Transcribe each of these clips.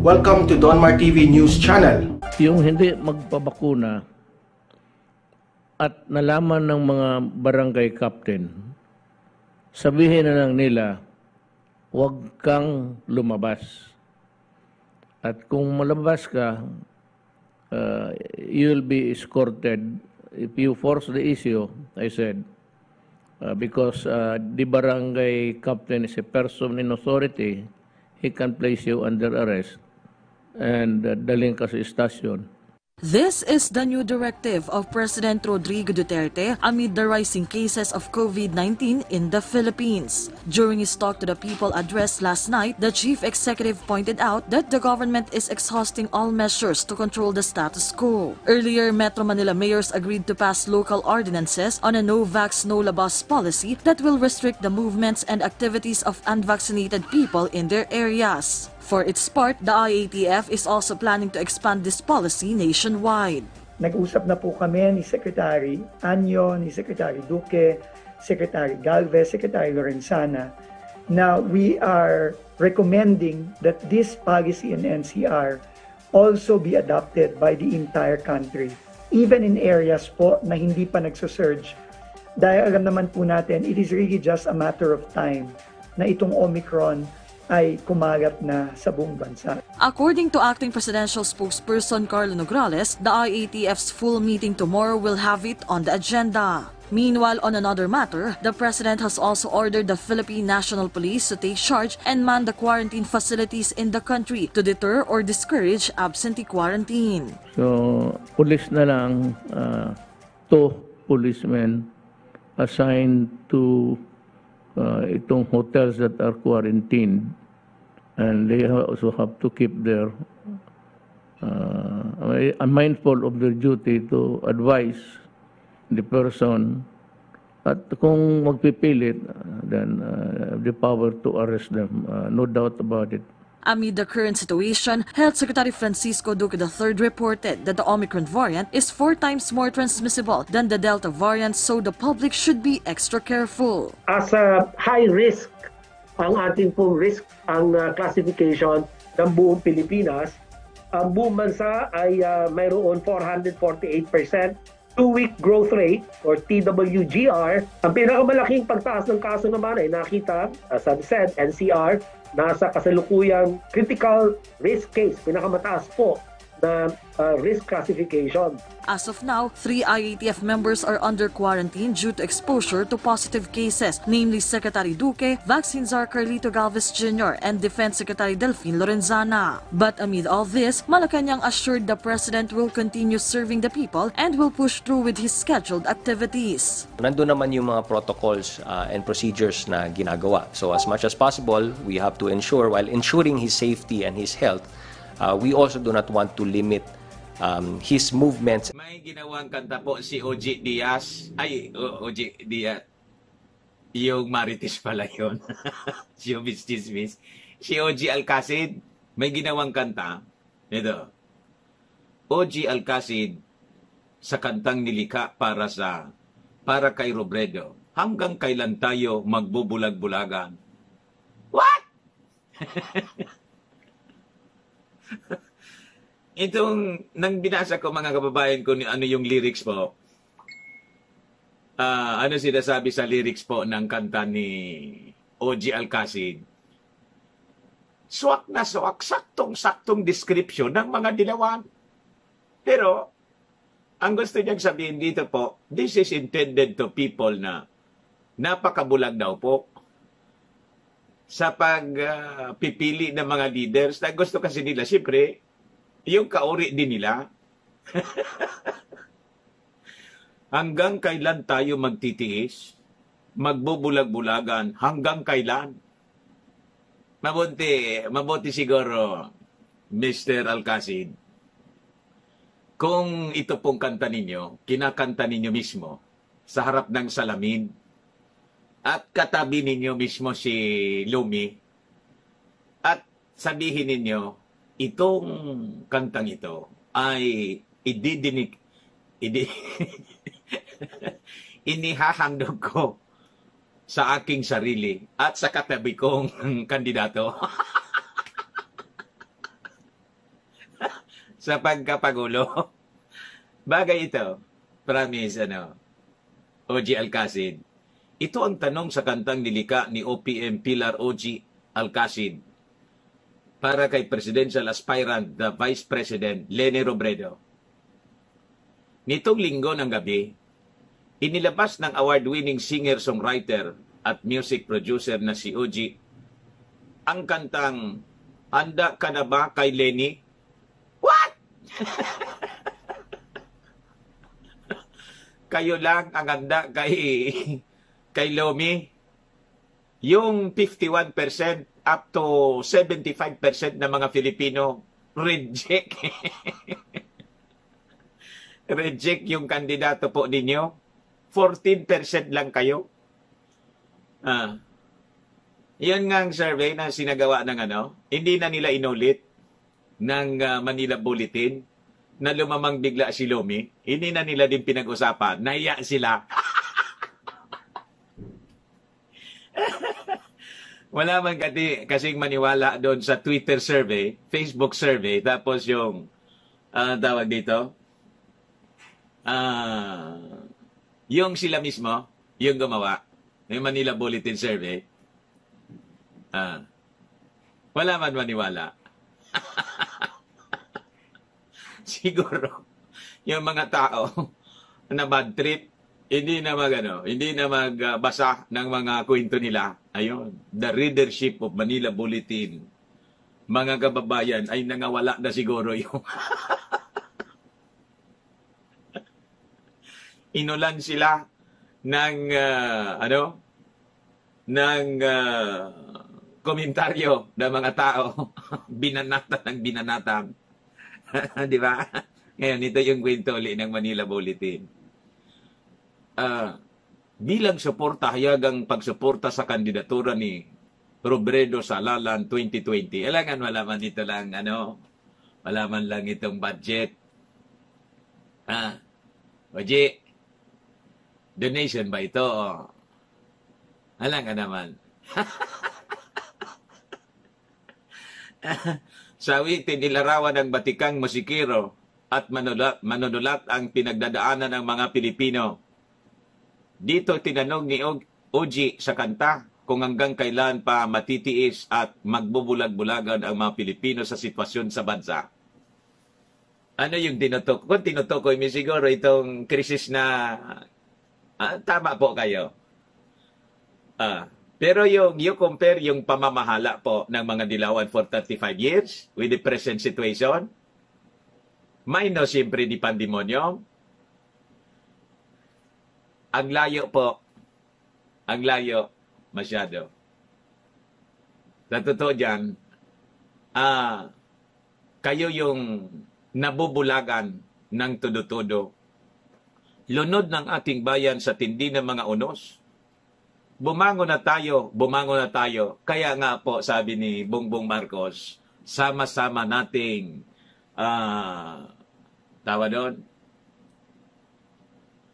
Welcome to Donmar TV News Channel. Yung hindi magpabakuna at nalaman ng mga barangay captain, sabihin na lang nila, huwag kang lumabas. At kung malabas ka, you'll be escorted. If you force the issue, I said, because the barangay captain is a person in authority, he can place you under arrest and dalhin ka sa istasyon. This is the new directive of President Rodrigo Duterte amid the rising cases of COVID-19 in the Philippines. During his talk to the people address last night, the chief executive pointed out that the government is exhausting all measures to control the status quo. Earlier, Metro Manila mayors agreed to pass local ordinances on a no-vax, no-labas policy that will restrict the movements and activities of unvaccinated people in their areas. For its part, the IATF is also planning to expand this policy nationwide. Nag-usap na po kami ni Secretary Anyo, ni Secretary Duque, Secretary Galvez, Secretary Lorenzana. Now, we are recommending that this policy in NCR also be adopted by the entire country, even in areas po na hindi pa nagsusurge. Dahil alam naman po natin, it is really just a matter of time na itong Omicron ay kumagat na sa buong bansa. According to Acting Presidential Spokesperson Carlo Nograles, the IATF's full meeting tomorrow will have it on the agenda. Meanwhile, on another matter, the President has also ordered the Philippine National Police to take charge and man the quarantine facilities in the country to deter or discourage absentee quarantine. So, police na lang, 2 policemen assigned to itong hotels that are quarantined, and they also have to keep their mindful of their duty to advise the person, at kung magpipilit, then the power to arrest them, no doubt about it. Amid the current situation, Health Secretary Francisco Duque III reported that the Omicron variant is 4 times more transmissible than the Delta variant, so the public should be extra careful. As a high risk, ang ating pong risk, ang classification ng buong Pilipinas, ang buong bansa ay mayroon 448%, 2-week growth rate or TWGR. Ang pinakamalaking pagtaas ng kaso naman ay nakita, as I've said, NCR, nasa kasalukuyang critical risk case, pinakamataas po na risk classification. As of now, 3 IATF members are under quarantine due to exposure to positive cases, namely Secretary Duque, Vaccine Czar Carlito Galvez Jr., and Defense Secretary Delfin Lorenzana. But amid all this, Malacanang assured the President will continue serving the people and will push through with his scheduled activities. Nandun naman yung mga protocols and procedures na ginagawa. So as much as possible, we have to ensure, while ensuring his safety and his health, we also do not want to limit his movements. May ginawang kanta po si OG Diaz. OG Diaz. Yung Marites pala yun. Si Chismis. Si OG Alcacid, may ginawang kanta. Ito. OG Alcacid sa kantang nilika para kay Robredo. Hanggang kailan tayo magbubulag-bulagan? What? Itong nang binasa ko, mga kababayan ko, ano yung lyrics po. Ano sinasabi sa lyrics po ng kanta ni OG Alcacid? Swak na swak, saktong-saktong description ng mga dilawan. Pero, ang gusto niyang sabihin dito po, this is intended to people na napakabulag daw po sa pagpipili ng mga leaders. Na gusto kasi nila, siyempre, yung kauri din nila. Hanggang kailan tayo magtitiis? Magbubulag-bulagan? Hanggang kailan? Mabuti siguro, Mr. Alcacid, kung ito pong kanta ninyo, kinakanta ninyo mismo sa harap ng salamin at katabi ninyo mismo si Lumi at sabihin ninyo, itong kantang ito ay inihahandog ko sa aking sarili at sa katabi kong kandidato. sa pagkapagulo. Bagay ito, promise, OG Alcacid. Ito ang tanong sa kantang nilika ni OPM Pilar OG Alcacid para kay presidential aspirant the Vice President Leni Robredo. Nitong linggo ng gabi, inilabas ng award-winning singer-songwriter at music producer na si OG ang kantang Handa Ka Na Ba kay Leni? What? Kayo lang ang handa kay Lomi? Yung 51% up to 75% ng mga Filipino reject. Reject yung kandidato po ninyo. 14% lang kayo. Yan nga ang survey na sinagawa ng hindi na nila inulit ng Manila Bulletin na lumamang bigla si Lomi. Hindi na nila din pinag-usapan. Nahiya sila. Wala man kasing maniwala doon sa Twitter survey, Facebook survey, tapos yung tawag dito, yung sila mismo, yung gumawa, yung Manila Bulletin survey, wala man maniwala. Siguro, yung mga tao na bad trip, hindi na magbasa ng mga kwento nila. Ayun, the readership of Manila Bulletin, mga kababayan, ay nangawala na siguro yung inulan sila ng komentaryo ng mga tao. Binanatan ng binanatan. Di ba? Ngayon, ito yung kwento ulit ng Manila Bulletin. Bilang suporta, hayagang pagsuporta sa kandidatura ni Robredo sa Lalan 2020. Alangan wala man dito lang, wala man lang itong budget. Oji, donation ba ito? Alangan naman. Sa awitin, nilarawan ng batikang musikero at manunulat ang pinagdadaanan ng mga Pilipino. Dito tinanong ni OG sa kanta kung hanggang kailan pa matitiis at magbubulag-bulagan ang mga Pilipino sa sitwasyon sa bansa. Ano yung tinutukoy? Kung tinutukoy mo siguro itong krisis na tama po kayo. Pero you compare yung pamamahala po ng mga Dilawan for 35 years with the present situation, minus siyempre di pandemonyo. Ang layo po. Ang layo masyado. Sa totoo dyan, kayo yung nabubulagan ng todo-todo. Lunod ng ating bayan sa tindi ng mga unos. Bumangon na tayo. Kaya nga po, sabi ni Bongbong Marcos, sama-sama nating,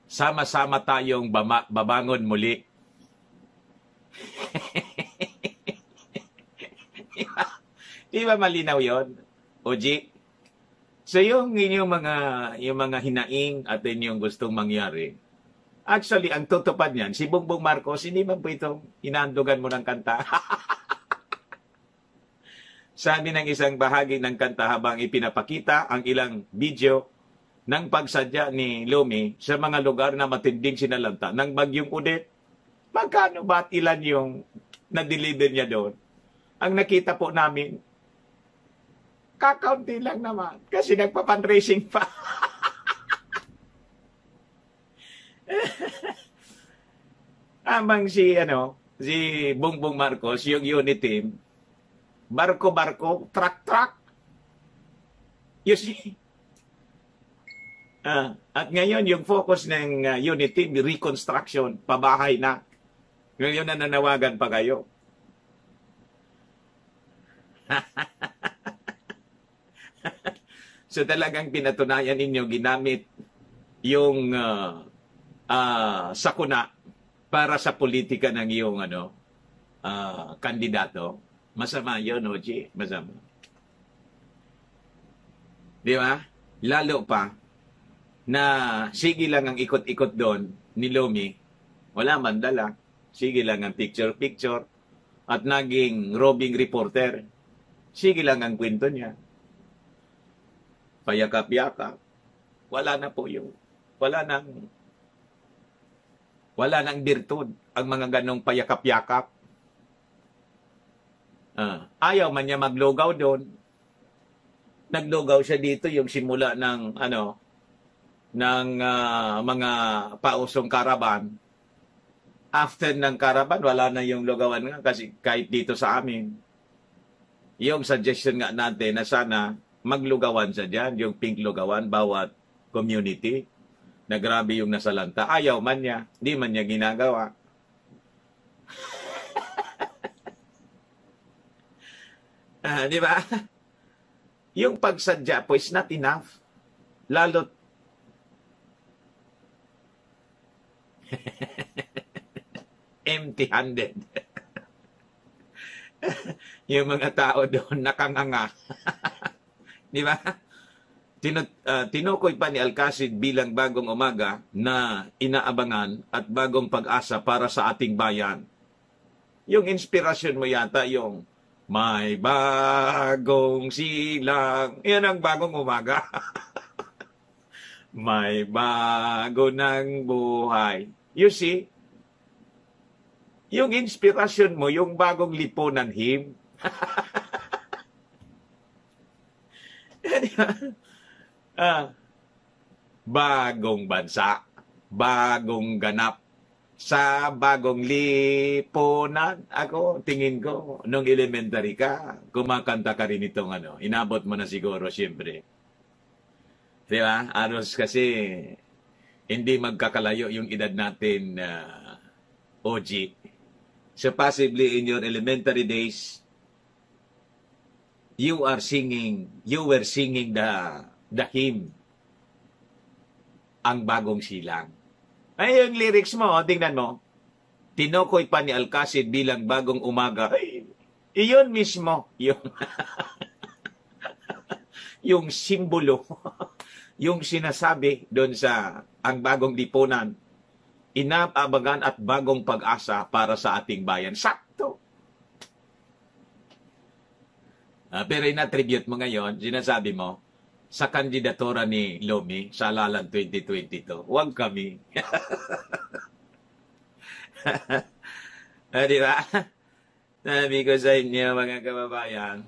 sama-sama tayong babangon muli. Di ba malinaw yon, OG? So yung mga hinaing at yung gustong mangyari, actually, ang tutupad niyan, si Bongbong Marcos, hindi man po itong inaandugan mo ng kanta. Sabi ng isang bahagi ng kanta habang ipinapakita ang ilang video ng pagsadya ni Lomi sa mga lugar na matinding sinalanta ng Bagyong Odette. Magkano ba at ilan yung na-deliver niya doon? Ang nakita po namin, kakaunti lang naman kasi nagpa-fundraising pa. Amang si Bongbong Marcos, yung unit team, barko-barko, truck-truck. You see? At ngayon, yung focus ng unit team, reconstruction, pabahay na. Ngayon na nanawagan pa kayo. So talagang pinatunayan ninyo, ginamit yung sakuna para sa politika ng iyong kandidato. Masama yun, Oji. Masama. Di ba? Lalo pa na sige lang ang ikot-ikot doon ni Lomi. Wala man dala. Sige lang ang picture-picture. At naging roving reporter. Sige lang ang kwento niya. Payakap-yakap. Wala na po yung, wala nang birtud ang mga ganong payakap-yakap. Ayaw man niya maglugaw doon. Naglugaw siya dito yung simula ng mga pausong karaban. After ng karaban, wala na yung lugawan nga kasi kahit dito sa amin. Yung suggestion nga natin na sana maglugawan sa dyan, yung pink lugawan, bawat community. Na grabe yung nasalanta. Ayaw man niya, di man niya ginagawa. Di ba? Yung pagsadya po is not enough. Lalo't empty-handed. Yung mga tao doon nakanganga. Di ba? Tinukoy pa ni Alcacid bilang bagong umaga na inaabangan at bagong pag-asa para sa ating bayan. Yung inspirasyon mo yata yung may bagong silang. Yan ang bagong umaga. May bago ng buhay. You see? Yung inspirasyon mo, yung bagong lipunan hymn. Bagong bansa, bagong ganap, sa bagong lipunan. Ako, tingin ko, nung elementary ka, kumakanta ka rin itong inabot mo na siguro, siyempre. Di ba? Aros kasi, hindi magkakalayo yung edad natin, OG. So possibly in your elementary days, you were singing the hymn, ang bagong silang. Ay, yung lyrics mo, tingnan mo, tinukoy pa ni Alcacid bilang bagong umaga. Ay, iyon mismo, yung simbolo, yung sinasabi doon sa ang bagong lipunan, inaabangan at bagong pag-asa para sa ating bayan. Sakto. Pero in-attribute mo ngayon, sinasabi mo, sa kandidatura ni Lomi sa Halalan 2022, huwag kami. Di ba? Sabi ko sa inyo, mga kababayan,